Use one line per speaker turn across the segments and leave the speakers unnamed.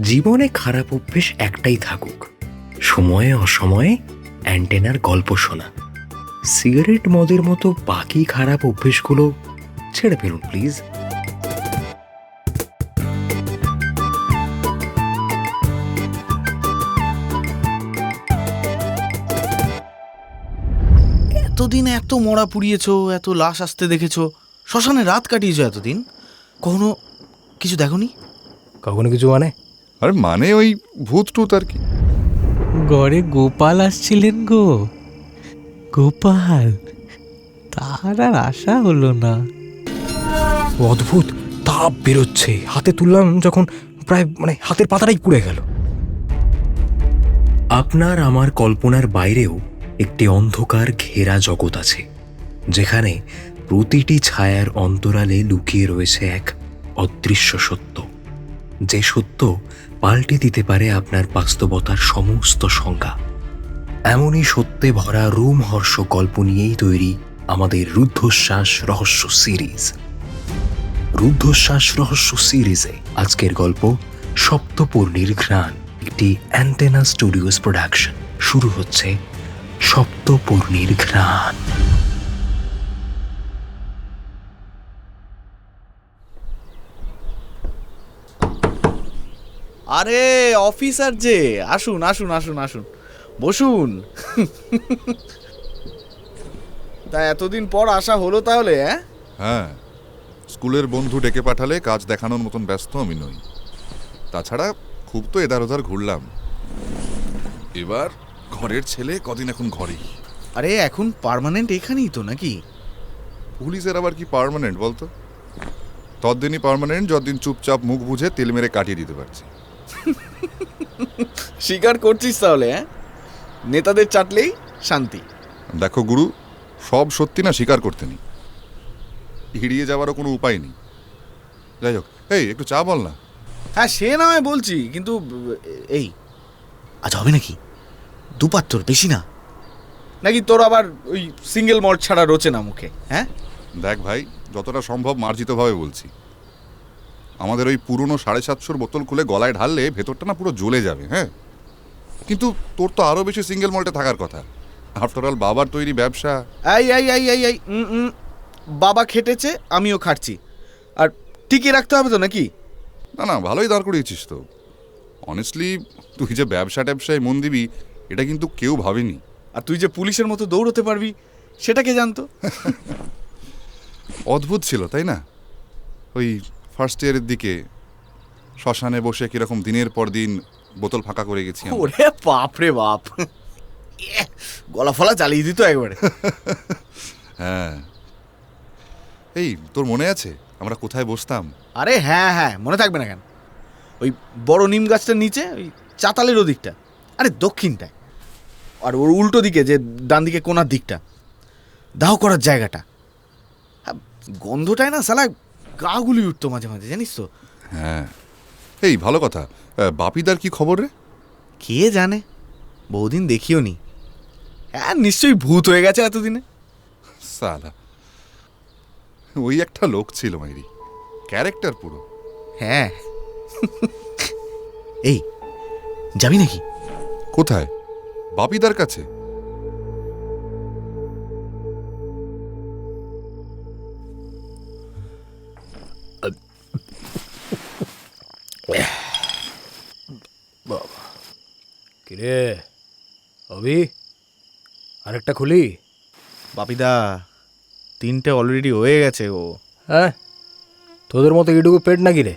জীবনে খারাপ অভ্যেস একটাই থাকুক, সময়ে অসময়ে অ্যান্টেনার গল্প শোনা। সিগারেট মদের মতো বাকি খারাপ অভ্যেসগুলো ছেড়ে ফেলুন প্লিজ।
এতদিন এত মরা পুড়িয়েছো, এত লাশ আসতে দেখেছো, শ্মশানে রাত কাটিয়েছো এতদিন, কখনো কিছু দেখোনি?
কখনো কিছু মানে?
আরে মানে ওই ভূত টুত আর কি।
গড়ে গোপাল আসছিলেন গো, গোপাল, তার আর আশা হলো না।
অদ্ভুত তাপ বেরোচ্ছে, হাতে তুললাম যখন প্রায় হাতের পাতাটাই পুড়ে গেল। আপনার আমার কল্পনার বাইরেও একটি অন্ধকার ঘেরা জগৎ আছে, যেখানে প্রতিটি ছায়ার অন্তরালে লুকিয়ে রয়েছে এক অদৃশ্য সত্য, যে সত্য পাল্টে দিতে পারে আপনার বাস্তবতার সমস্ত সংজ্ঞা। এমনই সত্যে ভরা রোমহর্ষ গল্প নিয়েই তৈরি আমাদের রুদ্ধশ্বাস রহস্য সিরিজ। রুদ্ধশ্বাস রহস্য সিরিজে আজকের গল্প সপ্তপূর্ণির ঘ্রাণ, একটি অ্যান্টেনা স্টুডিওস প্রোডাকশন। শুরু হচ্ছে সপ্তপূর্ণির ঘ্রাণ।
আরে অফিসার যে, আসুন আসুন আসুন আসুন, বসুন। তা এতদিন পর আসা হলো তাহলে?
হ্যাঁ, স্কুলের বন্ধু ডেকে পাঠালে কাজ দেখানোর মতন ব্যস্ত আমি নই। তাছাড়া খুব তো এধার ওধার ঘুরলাম। এবার ঘরের ছেলে কদিন এখন ঘরেই।
আরে এখন পার্মানেন্ট এখানেই তো নাকি?
পুলিশের আবার কি পার্মানেন্ট বলতো? ততদিনই পার্মানেন্ট যতদিন চুপচাপ মুখ বুঝে তেল মেরে কাটিয়ে দিতে পারছি।
স্বীকার করছিস তাহলে? নেতাদের চাটলেই শান্তি।
দেখো গুরু, সব সত্যি না স্বীকার করতে নেই, এড়িয়ে যাওয়ারও কোনো উপায় নেই। যাই হোক, এই একটু চা বল না।
হ্যাঁ সে না হয় বলছি, কিন্তু এই আজ হবে নাকি? দুপাত্তর বেশি না নাকি? তোর আবার ওই সিঙ্গেল মল্ট ছাড়া রোচে না মুখে? হ্যাঁ
দেখ ভাই, যতটা সম্ভব মার্জিতভাবে বলছি। আমাদের ওই পুরনো 750 বোতল খুলে গলায় ঢাললে ভেতরটা না পুরো জ্বলে যাবে। হ্যাঁ, কিন্তু তোর তো আরও বেশি সিঙ্গেল মল্টে থাকার কথা। আফটার অল বাবার তৈরি ব্যবসা।
এই এই এই এই এই বাবা খেটেছে, আমিও খাটছি, আর টিকিয়ে রাখতে হবে তো নাকি?
না না, ভালোই দাঁড় করিয়েছিস তো। অনেস্টলি তুই যে ব্যবসা ট্যাবসায় মন দিবি, এটা কিন্তু কেউ ভাবেনি।
আর তুই যে পুলিশের মতো দৌড়তে পারবি, সেটা কে জানতো?
অদ্ভুত ছিল তাই না? ওই ফার্স্ট ইয়ারের দিকে শ্মশানে বসে কিরকম দিনের পর দিন বোতল ফাঁকা করে গেছি আমরা।
ওরে বাপ রে বাপ, গলা ফলা চালিয়ে দিত একবারে।
হ্যাঁ, এই তোর মনে আছে আমরা কোথায় বসতাম?
আরে হ্যাঁ হ্যাঁ, মনে থাকবে না কেন? ওই বড় নিম গাছটার নিচে, ওই চাতালের ওদিকটা, আরে দক্ষিণটায়, আর ওর উল্টো দিকে যে ডান দিকে কোনার দিকটা, দাহ করার জায়গাটা। হ্যাঁ, গন্ধটায় না সালা গা গুলি উঠতো মাঝে মাঝে, জানিস তো?
হ্যাঁ, এই ভালো কথা। বাপিদার কি খবর রে?
কে জানে, বহুদিন দেখিও নি। হ্যাঁ নিশ্চয়ই ভূত হয়ে গেছে এতদিনে।
সালা, ওই একটা লোক ছিল মাইরি, ক্যারেক্টার পুরো।
হ্যাঁ। এই যাবি নাকি?
কোথায়? বাপিদার কাছে?
কিরে অভি, আরেকটা খুলি?
বাপিদা, 3টে অলরেডি হয়ে গেছে গো।
হ্যাঁ, তোদের মতো ইডুকু পেট নাকি রে?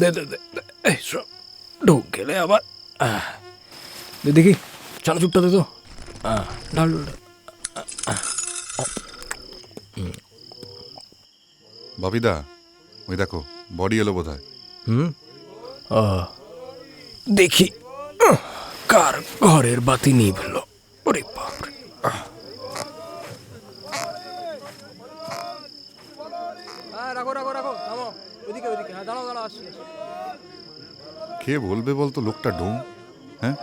দে দে দে দে, এই সব ঢুক গেলে আবার। দে দেখি চানাচুরটা দে তো। ডাল ডাল।
বাপিদা, ওই দেখো বডি এলো বোধ হয়।
দেখি কার ঘরের বাতি নিভলো। ওরে বাপরে!
কে বলবে বলতো লোকটা ডোম? হ্যাঁ,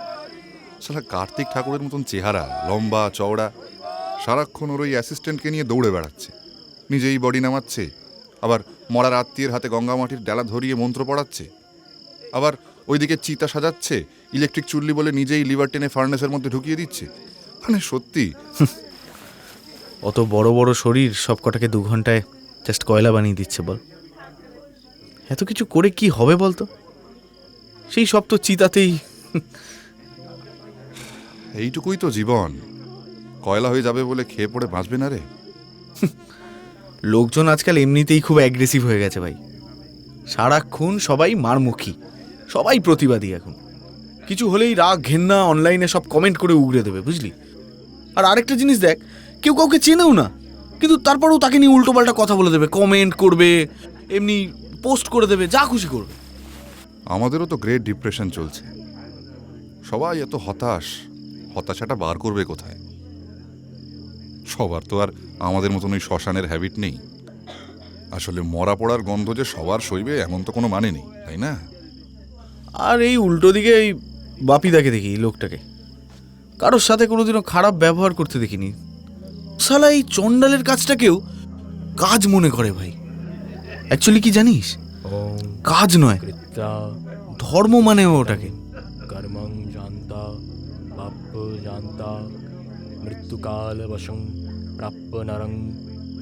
সালা কার্তিক ঠাকুরের মতন চেহারা, লম্বা চওড়া, সারাক্ষণ ওর ওই অ্যাসিস্ট্যান্টকে নিয়ে দৌড়ে বেড়াচ্ছে, নিজেই বডি নামাচ্ছে, আবার মরার আত্মীয়ের হাতে গঙ্গা মাটির ডালা ধরিয়ে মন্ত্র পড়াচ্ছে, আবার ওইদিকে চিতা সাজাচ্ছে, ইলেকট্রিক চুল্লি বলে নিজেই লিভার টেনে ফার্নেসের মধ্যে ঢুকিয়ে দিচ্ছে। মানে সত্যি
অত বড় বড় শরীর সব কটাকে 2 ঘন্টায় জাস্ট কয়লা বানিয়ে দিচ্ছে বল। এত কিছু করে কি হবে বলতো? সেই সব তো চিতাতেই।
এইটুকুই তো জীবন, কয়লা হয়ে যাবে বলে খেয়ে পড়ে বাঁচবে না রে।
লোকজন আজকাল এমনিতেই খুব অ্যাগ্রেসিভ হয়ে গেছে ভাই। সারাক্ষণ সবাই মারমুখী, সবাই প্রতিবাদী এখন। কিছু হলেই রাগ ঘেন্না অনলাইনে সব কমেন্ট করে উগড়ে দেবে, বুঝলি? আর আরেকটা জিনিস দেখ, কেউ কাউকে চেনেও না, কিন্তু তারপরেও তাকে নিয়ে উল্টোপাল্টা কথা বলে দেবে, কমেন্ট করবে, এমনি পোস্ট করে দেবে, যা খুশি করবে।
আমাদেরও তো গ্রেট ডিপ্রেশন চলছে, সবাই এত হতাশ। হতাশাটা বার করবে কোথায়? সবার তো আর আমাদের মতন ওই শ্মশানের হ্যাবিট নেই। আসলে মরা পড়ার গন্ধ যে সবার সইবে এমন তো কোনো মানে নেই, তাই না?
আর এই উল্টো দিকে এই বাপিদাকে দেখি, এই লোকটাকে কারোর সাথে কোনোদিনও খারাপ ব্যবহার করতে দেখিনি। শালা এই চণ্ডালের কাজটাকেও কাজ মনে করে ভাই। অ্যাকচুয়ালি কি জানিস, কাজ নয়, ধর্ম মানে ওটাকে।
कर्मं जानता पाप जानता मृत्युकालवशं प्राप्य नरं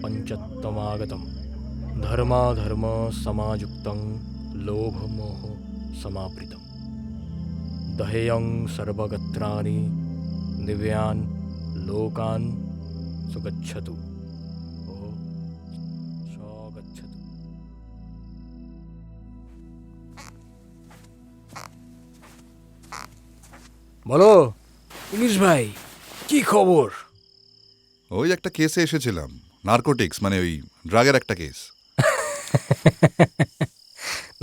पञ्चत्वमागतं धर्माधर्म समायुक्तं लोभमोह समावृतं दहेयं सर्वगत्राणि दिव्यान् लोकान् सुगच्छतु स्वगच्छतु। বলো পুলিশ ভাই, কি খবর?
ওই একটা কেসে এসেছিলাম, নার্কোটিক্স মানে ওই ড্রাগের একটা কেস।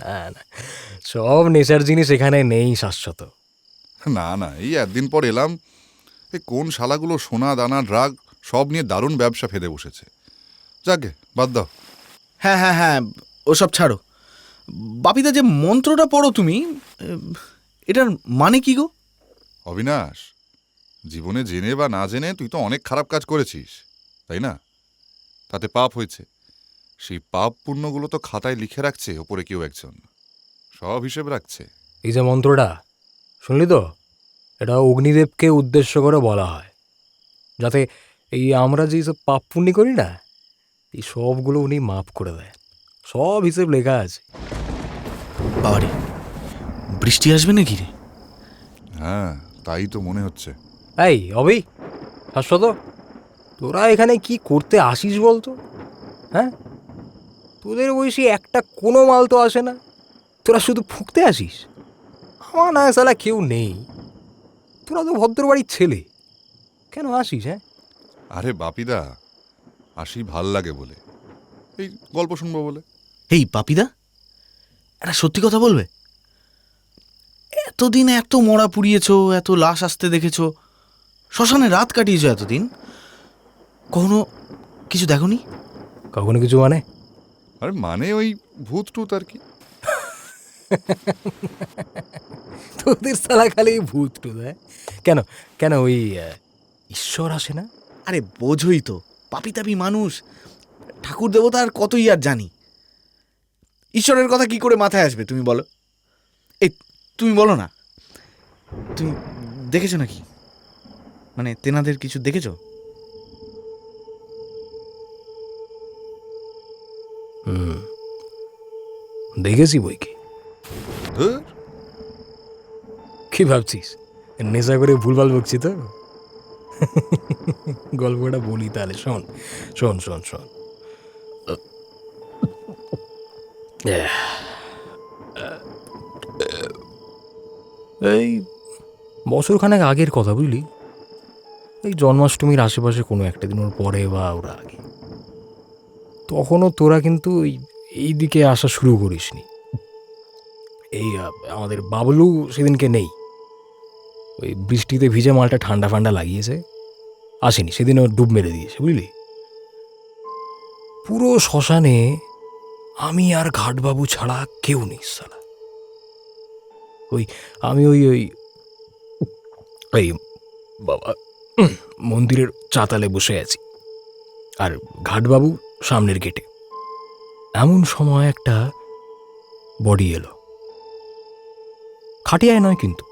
না না, সব নেশার জিনিস এখানে নেই শাশ্বত।
না না, এই একদিন পর এলাম, এই কোন শালাগুলো সোনা দানা ড্রাগ সব নিয়ে দারুণ ব্যবসা ফেদে বসেছে। যাকে বাদ দাও।
হ্যাঁ হ্যাঁ হ্যাঁ, ওসব ছাড়ো। বাপিদা, যে মন্ত্রটা পড়ো তুমি, এটার মানে কি গো?
অবিনাশ, জীবনে জেনে বা না জেনে তুই তো অনেক খারাপ কাজ করেছিস, তাই না? তাতে পাপ হয়েছে, সেই পাপ পুণ্যগুলো তো খাতায় লিখে রাখছে ওপরে কেউ একজন, সব হিসেব রাখছে।
এই যে মন্ত্রটা শুনলি তো, এটা অগ্নিদেবকে উদ্দেশ্য করে বলা হয়, যাতে এই আমরা যে সব পাপ পুণ্যি করি না, এই সবগুলো উনি মাফ করে দেয়। সব হিসেব লেখা আছে।
বাবারে, বৃষ্টি আসবে নাকি রে?
হ্যাঁ, তাই তো মনে হচ্ছে।
এই অবি, শাশ্বত, তোরা এখানে কি করতে আসিস বলতো? হ্যাঁ, তোদের বয়সী একটা কোনো মাল তো আসে না, তোরা শুধু ফুঁকতে আসিস। আমার না সালা কেউ নেই, তোরা তো ভদ্রবাড়ির ছেলে, কেন আসিস? হ্যাঁ,
আরে বাপিদা, আসি ভাল লাগে বলে, এই গল্প শুনবো বলে।
এই বাপিদা, একটা সত্যি কথা বলবে? এতদিন এত মরা পুড়িয়েছো, এত লাশ আসতে দেখেছো, শ্মশানে রাত কাটিয়েছো এতদিন, কখনো কিছু দেখোনি?
কখনো কিছু মানে?
আরে মানে ওই ভূত টুত আর কি।
তোদের সালা খালি ভূত টুত। হ্যাঁ, কেন কেন ওই ঈশ্বর আসে না?
আরে বোঝই তো, পাপি তাপি মানুষ, ঠাকুর দেবতা আর কতই আর জানি। ঈশ্বরের কথা কি করে মাথায় আসবে তুমি বলো? এই তুমি বলো না, তুমি দেখেছো নাকি? মানে তেনাদের কিছু দেখেছো?
দেখেছি বই কি।
ধুর,
কি ভাবছিস নেশা করে ভুলভাল বকছি তো? গল্পটা বলি তাহলে, শোন শোন শোন শোন। এই বছরখানেক আগের কথা, বুঝলি? এই জন্মাষ্টমীর আশেপাশে কোনো একটা দিন, ওর পরে বা ওরা আগে, তখনও তোরা কিন্তু এই দিকে আসা শুরু করিসনি। এই আমাদের বাবলু সেদিনকে নেই, ওই বৃষ্টিতে ভিজে মালটা ঠান্ডা ফান্ডা লাগিয়েছে, আসেনি সেদিন, ও ডুব মেরে দিয়েছে, বুঝলি? পুরো শ্মশানে আমি আর ঘাটবাবু ছাড়া কেউ নেই সালা। ওই আমি ওই ওই ওই বাবা মন্দিরের চাতালে বসে আছি, আর ঘাটবাবু সামনের গেটে। এমন সময় একটা বডি এলো, খাটিয়ায় নয় কিন্তু,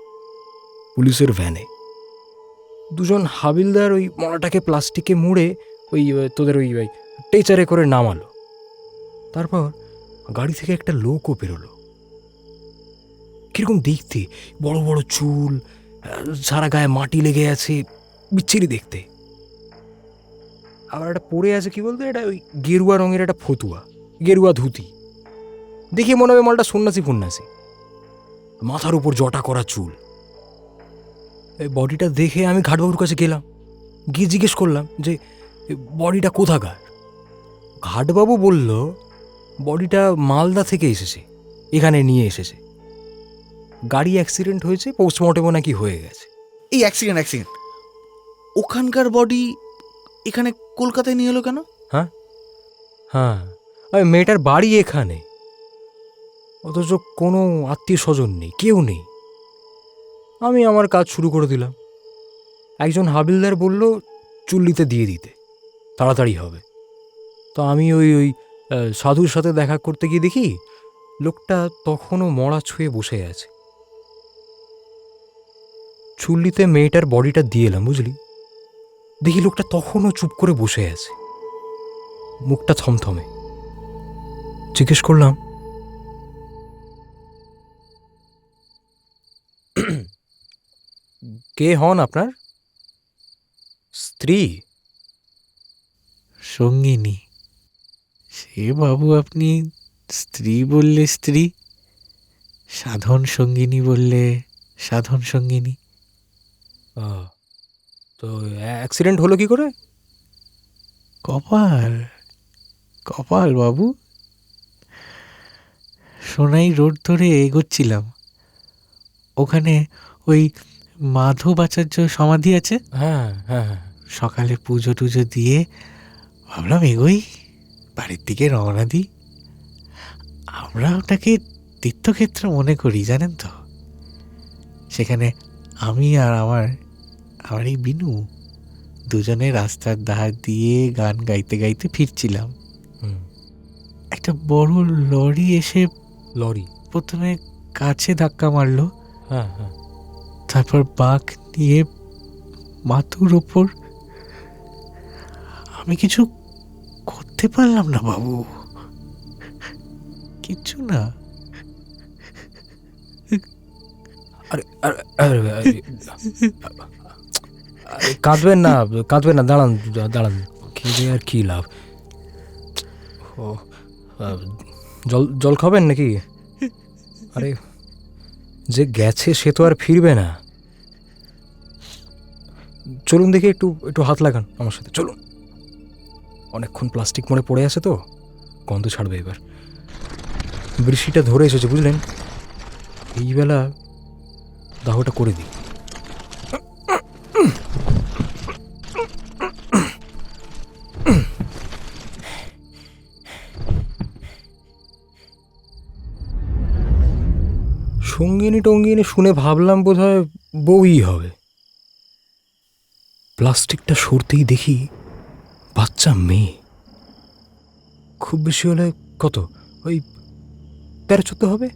পুলিশের ভ্যানে। দুজন হাবিলদার ওই মরাটাকে প্লাস্টিকে মুড়ে ওই তোদের ওই ওই টেচারে করে নামালো। তারপর গাড়ি থেকে একটা লোকও বেরোলো। কিরকম দেখতে, বড় বড় চুল, সারা গায়ে মাটি লেগে আছে, বিচ্ছিরি দেখতে। আবার একটা পরে আছে কি বলতো, এটা ওই গেরুয়া রঙের একটা ফতুয়া, গেরুয়া ধুতি। দেখে মনে হবে মালটা সন্ন্যাসী ফন্যাসী। মাথার উপর জটা করা চুল। এই বডিটা দেখে আমি ঘাটবাবুর কাছে গেলাম, গিয়ে জিজ্ঞেস করলাম যে বডিটা কোথাকার। ঘাটবাবু বলল বডিটা মালদা থেকে এসেছে, এখানে নিয়ে এসেছে। গাড়ি অ্যাক্সিডেন্ট হয়েছে, পোস্টমর্টেমও নাকি হয়ে গেছে।
এই অ্যাক্সিডেন্ট ওখানকার বডি এখানে কলকাতায় নিয়ে এলো কেন?
হ্যাঁ, ওই মেয়েটার বাড়ি এখানে, অথচ কোনো আত্মীয় স্বজন নেই, কেউ নেই। আমি আমার কাজ শুরু করে দিলাম। একজন হাবিলদার বলল চুল্লিতে দিয়ে দিতে, তাড়াতাড়ি হবে। তো আমি ওই ওই সাধুর সাথে দেখা করতে গিয়ে দেখি লোকটা তখনও মরা ছুঁয়ে বসে আছে। চুল্লিতে মেয়েটার বডিটা দিয়ে এলাম, বুঝলি। দেখি লোকটা তখনও চুপ করে বসে আছে, মুখটা থমথমে। জিজ্ঞেস করলাম, কে হন আপনার? স্ত্রী?
সঙ্গিনী। সে বাবু, আপনি স্ত্রী বললে স্ত্রী, সাধন সঙ্গিনী বললে সাধন সঙ্গিনী।
তো অ্যাক্সিডেন্ট হলো কি করে?
কপাল, কপাল বাবু। সোনাই রোড ধরে এগোচ্ছিলাম, ওখানে ওই মাধবাচার্য সমাধি আছে।
হ্যাঁ হ্যাঁ হ্যাঁ।
সকালে পুজো টুজো দিয়ে ভাবলাম এগোই, বাড়ির দিকে রওনা দিই। আমরা ওটাকে তীর্থক্ষেত্র মনে করি, জানেন তো। সেখানে আমি আর আমার এই বিনু দুজনে রাস্তার ধার দিয়ে গান গাইতে গাইতে ফিরছিলাম। একটা বড় লরি এসে প্রথমে কাছে ধাক্কা মারলো,
হ্যাঁ হ্যাঁ।
তারপর বাঁক নিয়ে মাথুর ওপর। আমি কিছু করতে পারলাম না বাবু, কিচ্ছু না।
আরে কাঁদবেন না, দাঁড়ান দাঁড়ান, খেয়ে আর কি লাভ। ও, জল খাবেন নাকি? আরে যে গেছে সে তো আর ফিরবে না। চলুন দেখি, একটু হাত লাগান আমার সাথে, চলুন। অনেকক্ষণ প্লাস্টিক মোড়ে পড়ে আছে তো, গন্ধ ছাড়বে এবার। বৃষ্টিটা ধরে এসেছে, বুঝলেন। এই বেলা দাহটা করে দিই। সঙ্গিনী টঙ্গিনী শুনে ভাবলাম বোধহয় বউই হবে। প্লাস্টিকটা সরতেই দেখি বাচ্চা মেয়ে। খুব বেশি হলে কত, ওই 13-14 হবে।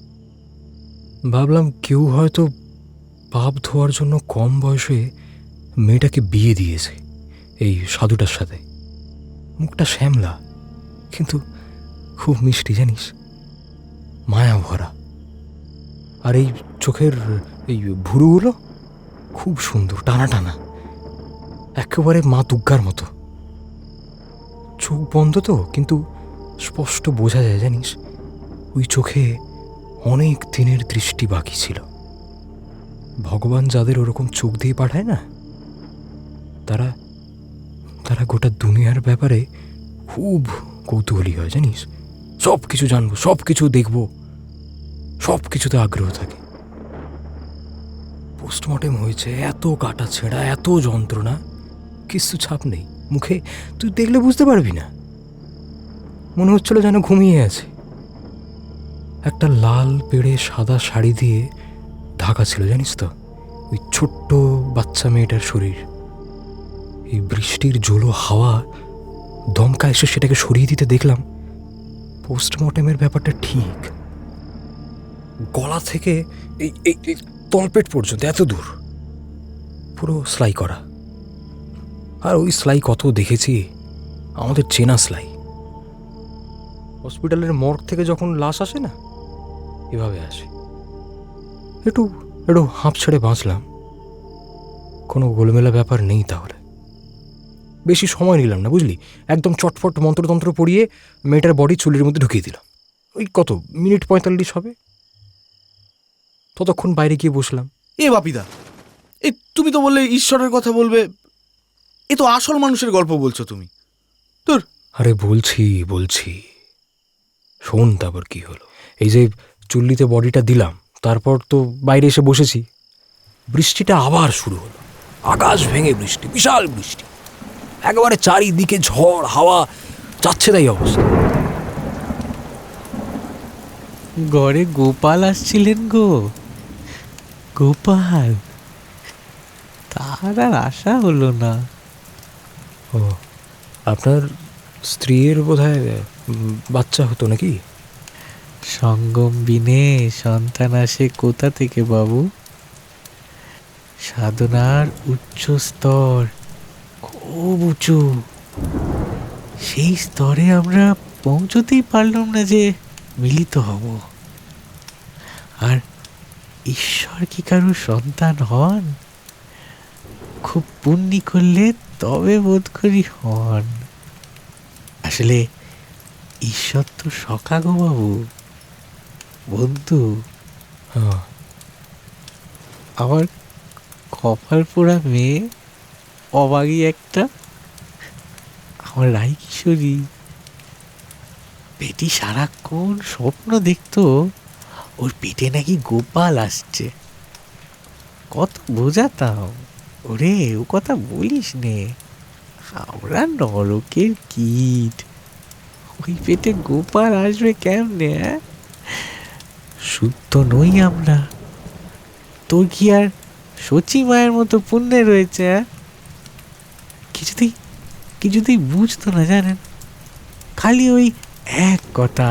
ভাবলাম কেউ হয়তো পাপ ধোয়ার জন্য কম বয়সে মেয়েটাকে বিয়ে দিয়েছে এই সাধুটার সাথে। মুখটা শ্যামলা, কিন্তু খুব মিষ্টি, জানিস, মায়া ভরা। আর এই চোখের এই ভুরুগুলো খুব সুন্দর, টানা টানা, একেবারে মা দুর্গার মতো। চোখ বন্ধ তো, কিন্তু স্পষ্ট বোঝা যায়, জানিস, ওই চোখে অনেক দিনের দৃষ্টি বাকি ছিল। ভগবান যাদের ওরকম চোখ দিয়ে পাঠায় না, তারা গোটা দুনিয়ার ব্যাপারে খুব কৌতূহলী হয়, জানিস। সব কিছু জানবো, সব কিছু দেখবো, সব কিছুতে আগ্রহ থাকে। পোস্টমর্টেম হয়েছে, এত কাটা ছেঁড়া, এত যন্ত্রণা, কিছু ছাপ নেই মুখে, তুই দেখলে বুঝতে পারবি না। মনে হচ্ছিল যেন ঘুমিয়ে আছে। একটা লাল পেড়ে সাদা শাড়ি দিয়ে ঢাকা ছিল, জানিস তো, ওই ছোট্ট বাচ্চা মেয়েটার শরীর। এই বৃষ্টির জোলো হাওয়া দমকা এসে সেটাকে সরিয়ে দিতে দেখলাম পোস্টমর্টেমের ব্যাপারটা ঠিক। গলা থেকে এই তলপেট পর্যন্ত, এত দূর, পুরো সেলাই করা। আর ওই সেলাই কত দেখেছি, আমাদের চেনা সেলাই। হসপিটালের মর্গ থেকে যখন লাশ আসে না, এভাবে আসে। একটু একটু হাঁপ ছেড়ে বাঁচলাম, কোনো গোলমেলা ব্যাপার নেই। তাহলে বেশি সময় নিলাম না, বুঝলি, একদম চটফট মন্ত্রতন্ত্র পড়িয়ে মেয়েটার বডি চুলের মধ্যে ঢুকিয়ে দিলাম। ওই কত মিনিট 45 হবে, ততক্ষণ বাইরে গিয়ে বসলাম।
এ বাপিদা, তুমি তো বললে ঈশ্বরের কথা বলবে, এ তো আসল মানুষের গল্প বলছো তুমি। তোর
আরে বলছি শোন, তারপর কি হলো। এই যে চুল্লিতে বডিটা দিলাম, তারপর তো বাইরে এসে বসেছি, বৃষ্টিটা আবার শুরু হলো। আকাশ ভেঙে বৃষ্টি, বিশাল বৃষ্টি, একেবারে চারিদিকে ঝড় হাওয়া, যাচ্ছে তাই অবস্থা।
ঘরে গোপাল আসছিলেন গো, গোপাল, তার আর আশা হলো না।
ও, আপনার স্ত্রীর বোধহয় বাচ্চা হতো নাকি?
সঙ্গম বিনে সন্তান আসে কোথা থেকে বাবু? সাধনার উচ্চ স্তর, খুব উঁচু, সেই স্তরে আমরা পৌঁছতেই পারলাম না যে মিলিত হব। আর ঈশ্বর কি কারো সন্তান হন? খুব পুণ্যি করলে তবে বোধ করি হন। আসলে ঈশ্বর তো সখা গো বাবু, বন্ধু।
হ্যাঁ,
আমার কপাল পোড়া মেয়ে অবাগী একটা, আমার রাই কিশোরী, পেটি সারাক্ষণ স্বপ্ন দেখতো ওর পেটে নাকি গোপাল আসছে। কত বোঝাতাম, ওরে ও কথা বলিস নে, আমরা নরকের কীট, ওই পেটে গোপাল আসবে কেমনে? শুদ্ধ নই আমরা, তোর কি আর সচি মায়ের মতো পুণ্যে রয়েছে? কিছুতেই বুঝতো না জানেন, খালি ওই এক কথা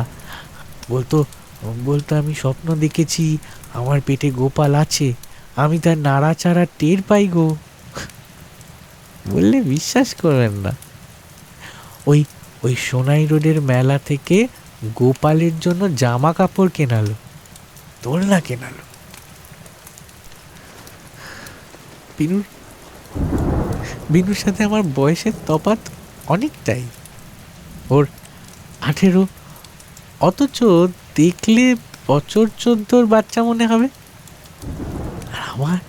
বলতো আমি স্বপ্ন দেখেছি আমার পেটে গোপাল আছে, আমি তার নাড়াচাড়া টের পাই গো। বললে বিশ্বাস করবেন না, ওই সোনাই রোডের মেলা থেকে গোপালের জন্য জামা কাপড় কেনালো, দোলনা কেনালো। বিনুর সাথে আমার বয়সের তফাৎ অনেকটাই, ওর 18, অথচ দেখলে বছর 14 বাচ্চা মনে হবে। আর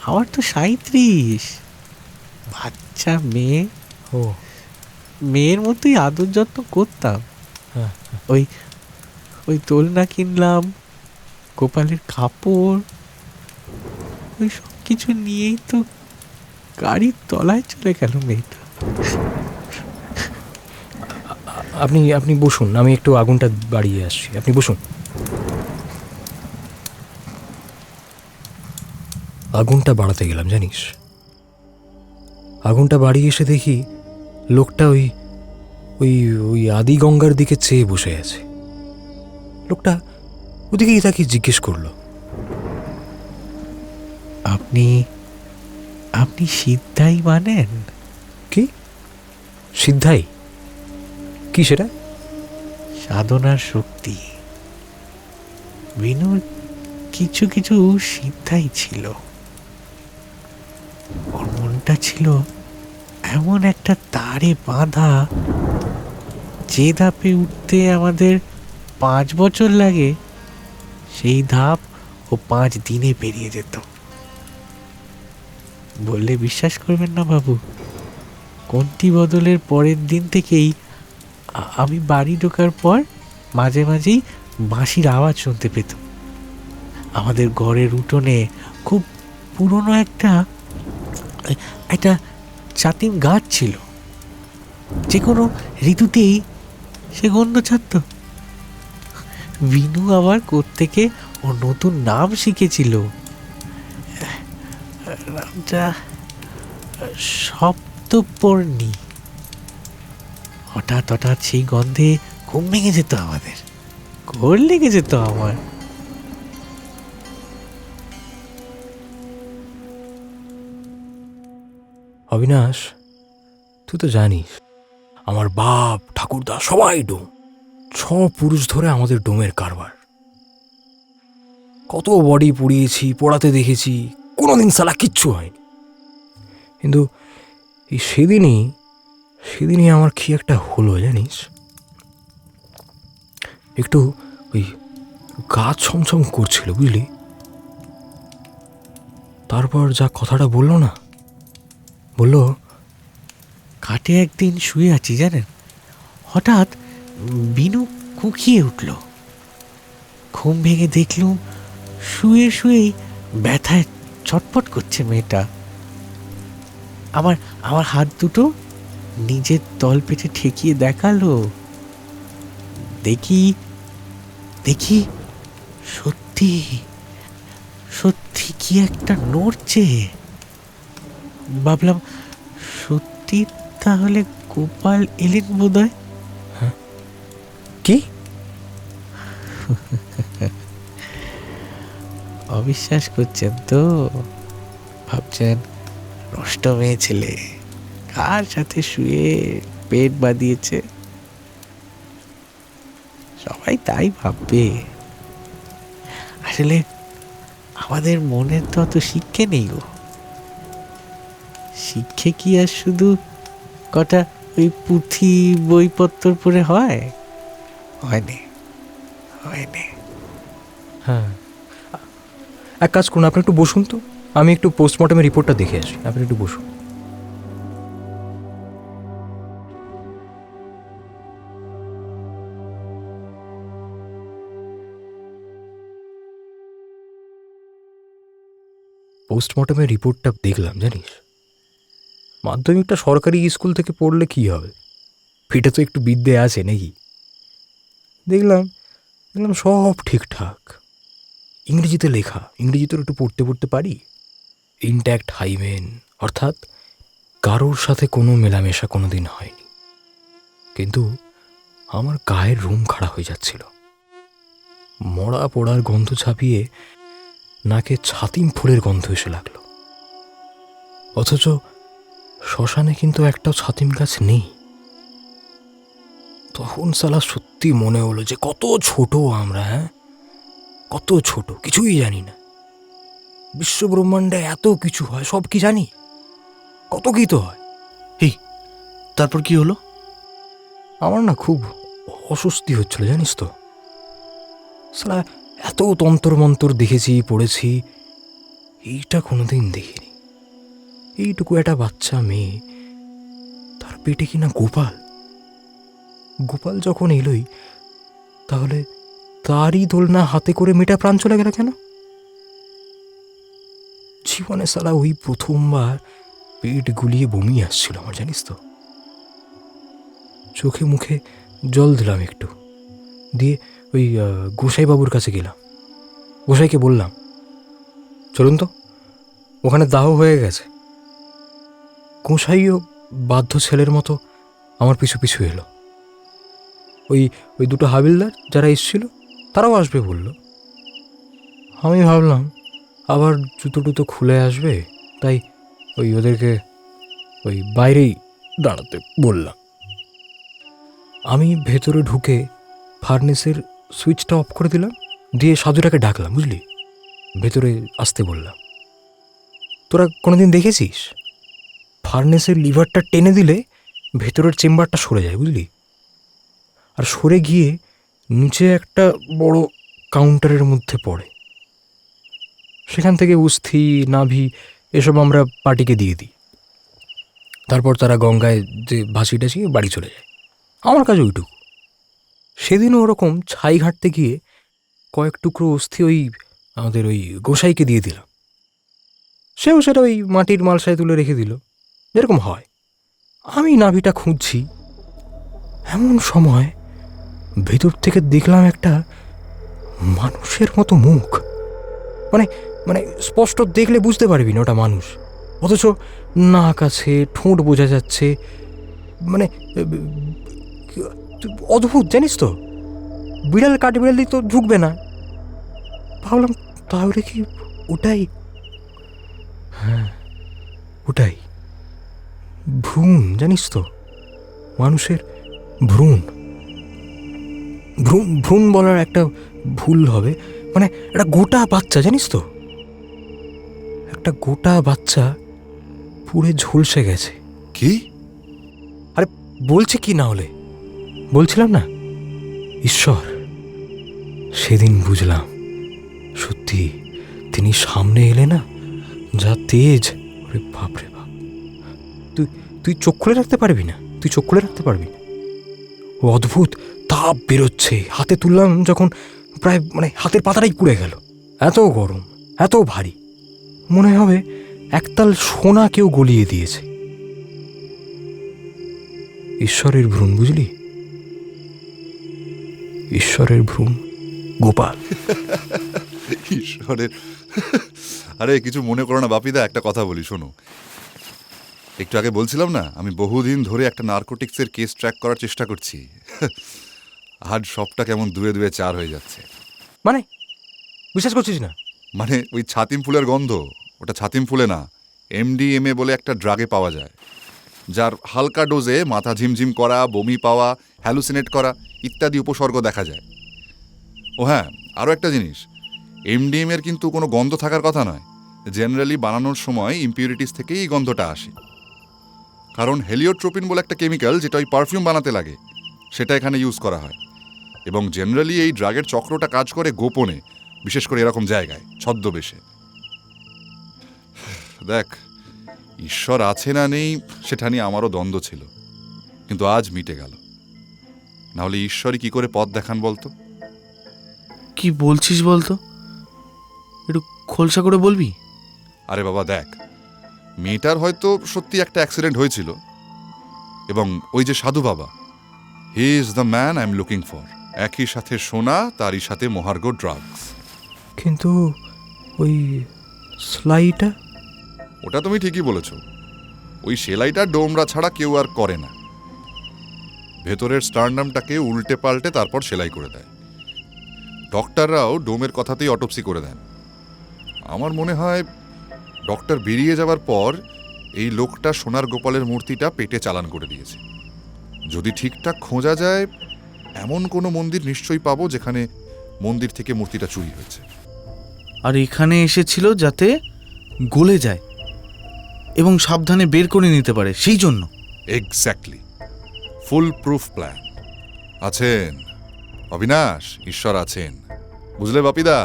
আমার তো 37, বাচ্চা মেয়ে।
ও,
মেয়ের মতোই আদর যত্ন করতাম।
হ্যাঁ,
ওই দোলনা কিনলাম, গোপালের কাপড়, ওই সব কিছু নিয়েই তো গাড়ির তলায় চলে গেল মেয়েটা।
আপনি বসুন, আমি একটু আগুনটা বাড়িয়ে আসছি, আপনি বসুন। আগুনটা বাড়াতে গেলাম, জানিস, আগুনটা বাড়িয়ে এসে দেখি লোকটা ওই ওই ওই আদি গঙ্গার দিকে চেয়ে বসে আছে। লোকটা ওদিকেই তাকে জিজ্ঞেস করলো,
আপনি সিদ্ধাই মানেন?
কি সিদ্ধাই? কি সেটা?
সাধনার শক্তি। বিনুর কিছু কিছু সিদ্ধাই ছিল, ওর মনটা ছিল এমন একটা তারে বাঁধা, যে ধাপে উঠতে আমাদের 5 বছর লাগে, সেই ধাপ ও 5 দিনে পেরিয়ে যেত। বললে বিশ্বাস করবেন না বাবু, কোনটি বদলের পরের দিন থেকেই আমি বাড়ি ঢোকার পর মাঝে মাঝেই বাঁশির আওয়াজ শুনতে পেতাম। আমাদের ঘরের উঠোনে খুব পুরনো একটা চাতিম গাছ ছিল, যে কোনো ঋতুতেই সে গন্ধ ছাড়ত। বিনু আবার কোত্থেকে ও নতুন নাম শিখেছিল, নামটা সপ্তপর্ণী। হঠাৎ সেই গন্ধে ঘুম ভেঙে যেত আমাদের, ঘোর লেগে যেত আমার।
অবিনাশ, তুই তো জানিস আমার বাপ ঠাকুরদা সবাই ডোম, 6 পুরুষ ধরে আমাদের ডোমের কারবার। কত বডি পুড়িয়েছি, পোড়াতে দেখেছি, কোনোদিন সালা কিচ্ছু হয়নি। কিন্তু এই সেদিনই আমার কি একটা হলো জানিস, একটু ওই গা ছমছম করছিল বুঝলি। তারপর যা কথাটা বললো না, বললো
কাটে একদিন শুয়ে আছি জানেন, হঠাৎ বিনু কুঁকিয়ে উঠল। ঘুম ভেঙে দেখলুম শুয়ে শুয়েই ব্যথায় ছটফট করছে মেয়েটা। আমার আমার হাত দুটো নিজের তল পেটে ঠেকিয়ে দেখালো। দেখি দেখি সত্যি সত্যি কি একটা নড়ছে। ভাবলাম সত্যি তাহলে গোপাল এলেন বোধহয়।
কি?
অবিশ্বাস করছেন তো? ভাবছেন নষ্ট মেয়ে ছেলে কার সাথে শুয়ে পেট বাঁধিয়েছে। সবাই তাই ভাববে। আসলে আমাদের মনের তো অত শিক্ষে নেই গো। শিক্ষে কি আর শুধু কটা ওই পুঁথি বইপত্র পড়ে হয়? হয়নি।
হ্যাঁ, এক কাজ করুন, আপনি একটু বসুন তো, আমি একটু পোস্টমর্টমের রিপোর্টটা দেখে আসি। আপনি একটু বসুন। পোস্টমর্টমের রিপোর্টটা দেখলাম জানিস, মাধ্যমিকটা সরকারি স্কুল থেকে পড়লে কি হবে, পেটে তো একটু বিদ্যে আছে নাকি। দেখলাম সব ঠিকঠাক, ইংরেজিতে লেখা, ইংরেজি তো একটু পড়তে পারি। ইনট্যাক্ট হাইমেন, অর্থাৎ কারোর সাথে কোনো মেলামেশা কোনো দিন হয়নি। কিন্তু আমার গায়ের রুম খাড়া হয়ে যাচ্ছিল, মরা পোড়ার গন্ধ ছাপিয়ে নাকে ছাতিম ফুলের গন্ধ এসে লাগলো। অথচ শ্মশানে কিন্তু একটাও ছাতিম গাছ নেই। তখন সালা সত্যি মনে হলো যে কত ছোট আমরা, হ্যাঁ, কত ছোট, কিছুই জানি না। বিশ্ব ব্রহ্মাণ্ডে এত কিছু হয়, সব কি জানি, কত কি তো হয়।
এই তারপর কি হলো?
আমার না খুব অস্বস্তি হচ্ছিল জানিস তো। সালা এত তন্তর মন্তর দেখেছি, পড়েছি, এইটা কোনোদিন দেখিনি। এইটুকু একটা বাচ্চা মেয়ে, তার পেটে কিনা গোপাল যখন এলোই, তাহলে তারই দোলনা হাতে করে মেয়েটা প্রাণ চলে গেল কেন? জীবনে সালা ওই প্রথমবার পেট গুলিয়ে বমি আসছিল আমার, জানিস তো। চোখে মুখে জল দিলাম একটু, দিয়ে ওই গোসাইবাবুর কাছে গেলাম। গোসাইকে বললাম, চলুন তো, ওখানে দাহ হয়ে গেছে। গোসাইও বাধ্য ছেলের মতো আমার পিছু পিছু এলো। ওই 2 হাবিলদার যারা এসেছিল তারাও আসবে বলল। আমি ভাবলাম আবার জুতো টুতো খুলে আসবে, তাই ওদেরকে বাইরেই দাঁড়াতে বললাম। আমি ভেতরে ঢুকে ফার্নেসের সুইচটা অফ করে দিলাম, দিয়ে সাধুটাকে ডাকলাম, বুঝলি, ভেতরে আসতে বললাম। তোরা কোনোদিন দেখেছিস ফার্নেসের লিভারটা টেনে দিলে ভেতরের চেম্বারটা সরে যায়, বুঝলি, আর সরে গিয়ে নিচে একটা বড় কাউন্টারের মধ্যে পড়ে। সেখান থেকে অস্থি, নাভি এসব আমরা পার্টিকে দিয়ে দিই। তারপর তারা গঙ্গায় যে ভাসি টাসিয়ে বাড়ি চলে যায়। আমার কাছে ওইটুকু। সেদিনও ওরকম ছাই ঘাটতে গিয়ে কয়েক টুকরো অস্থি আমাদের গোসাইকে দিয়ে দিলাম। সেও সেটা মাটির মালসায় তুলে রেখে দিল, যেরকম হয়। আমি নাভিটা খুঁজছি, এমন সময় ভেতর থেকে দেখলাম একটা মানুষের মতো মুখ। মানে স্পষ্ট দেখলে বুঝতে পারবি না ওটা মানুষ, অথচ নাক আছে, ঠোঁট বোঝা যাচ্ছে, মানে অদ্ভুত, জানিস তো। বিড়াল কাঠবিড়ালি তো ঢুকবে না। ভাবলাম তাহলে কি ওটাই? হ্যাঁ, ওটাই। ভ্রূণ, জানিস তো, মানুষের ভ্রূণ। ভ্রূণ ভ্রূণ বলার একটা ভুল হবে, মানে একটা গোটা বাচ্চা, জানিস তো, একটা গোটা বাচ্চা পুড়ে ঝলসে গেছে।
কি?
আরে বলছে কি, না হলে বলছিলাম না, ঈশ্বর। সেদিন বুঝলাম সত্যি তিনি সামনে এলে না, যা তেজ, ওরে বাপরে বাপ। তুই তুই চোখ খুলে রাখতে পারবি না, তুই চোখ খুলে রাখতে পারবি না। ও অদ্ভুত তাপ বেরোচ্ছে, হাতে তুললাম যখন প্রায় মানে হাতের পাতাটাই পুড়ে গেল। এত গরম, এত ভারী, মনে হবে একতাল সোনা কেউ গলিয়ে দিয়েছে। ঈশ্বরের ভ্রূণ, বুঝলি, ঈশ্বরের ভ্রূণ। গোপাল।
ঈশ্বরের আরে কিছু মনে করো না বাপিদা, একটা কথা বলি শোনো। একটু আগে বলছিলাম না, আমি বহুদিন ধরে একটা নার্কোটিক্সের কেস ট্র্যাক করার চেষ্টা করছি। আজ সবটা কেমন দুয়ে দুয়ে চার হয়ে যাচ্ছে।
মানে বিশ্বাস করছিস না?
মানে ওই ছাতিম ফুলের গন্ধ, ওটা ছাতিম ফুলে না, MDMA বলে একটা ড্রাগে পাওয়া যায়, যার হালকা ডোজে মাথা ঝিমঝিম করা, বমি পাওয়া, হ্যালুসিনেট করা ইত্যাদি উপসর্গ দেখা যায়। ও হ্যাঁ, আরও একটা জিনিস, MDMA-র কিন্তু কোনো গন্ধ থাকার কথা নয়। জেনারেলি বানানোর সময় ইম্পিউরিটিস থেকেই এই গন্ধটা আসে। কারণ হেলিওট্রোপিন বলে একটা কেমিক্যাল, যেটা ওই পারফিউম বানাতে লাগে, সেটা এখানে ইউজ করা হয়। এবং জেনারেলি এই ড্রাগের চক্রটা কাজ করে গোপনে, বিশেষ করে এরকম জায়গায় ছদ্মবেশে। দেখ, ঈশ্বর আছে না নেই সেটা নিয়ে আমারও দ্বন্দ্ব ছিল, কিন্তু আজ মিটে গেল। নাহলে ঈশ্বরই কি করে পথ দেখান বলতো?
কি বলছিস বলতো, একটু খোলসা করে বলবি?
আরে বাবা দেখ, মেয়েটার হয়তো সত্যি একটা অ্যাক্সিডেন্ট হয়েছিল, এবং ওই যে সাধু বাবা, he is the man I am looking for. একই সাথে সোনা, তারই সাথে মহার্ঘ ড্রাগস।
কিন্তু ওই স্লাইটা,
ওটা তুমি ঠিকই বলেছ, ওই সেলাইটা ডোমরা ছাড়া কেউ আর করে না। ভেতরের স্টারনামটাকে উল্টে পাল্টে তারপর সেলাই করে দেয়। ডক্টররাও ডোমের কথাতেই অটোপসি করে দেন। আমার মনে হয় ডক্টর বেরিয়ে যাওয়ার পর এই লোকটা সোনার গোপালের মূর্তিটা পেটে চালান করে দিয়েছে। যদি ঠিকঠাক খোঁজা যায়, এমন কোনো মন্দির নিশ্চয়ই পাবো যেখানে মন্দির থেকে মূর্তিটা চুরি হয়েছে।
আর এখানে এসেছিল যাতে গলে যায় এবং সাবধানে বের করে নিতে পারে, সেই জন্য।
Exactly, full proof plan. আছেন অবিনাশ, ঈশ্বর আছেন, বুঝলে বাপিদা?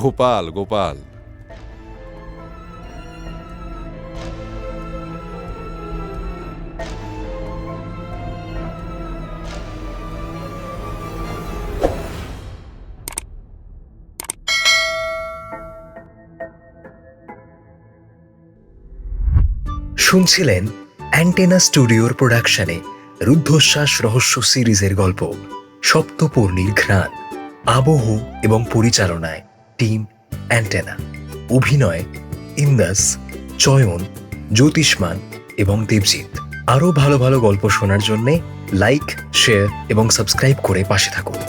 গোপাল গোপাল।
শুনছিলেন অ্যান্টেনা স্টুডিওর প্রোডাকশনে রুদ্ধশ্বাস রহস্য সিরিজের গল্প সপ্তপর্ণীর ঘ্রাণ। আবহ এবং পরিচালনায় টিম অ্যান্টেনা। অভিনয় ইন্দাস, চয়ন, জ্যোতিষ্মান এবং দেবজিৎ। আরও ভালো ভালো গল্প শোনার জন্যে লাইক, শেয়ার এবং সাবস্ক্রাইব করে পাশে থাকুন।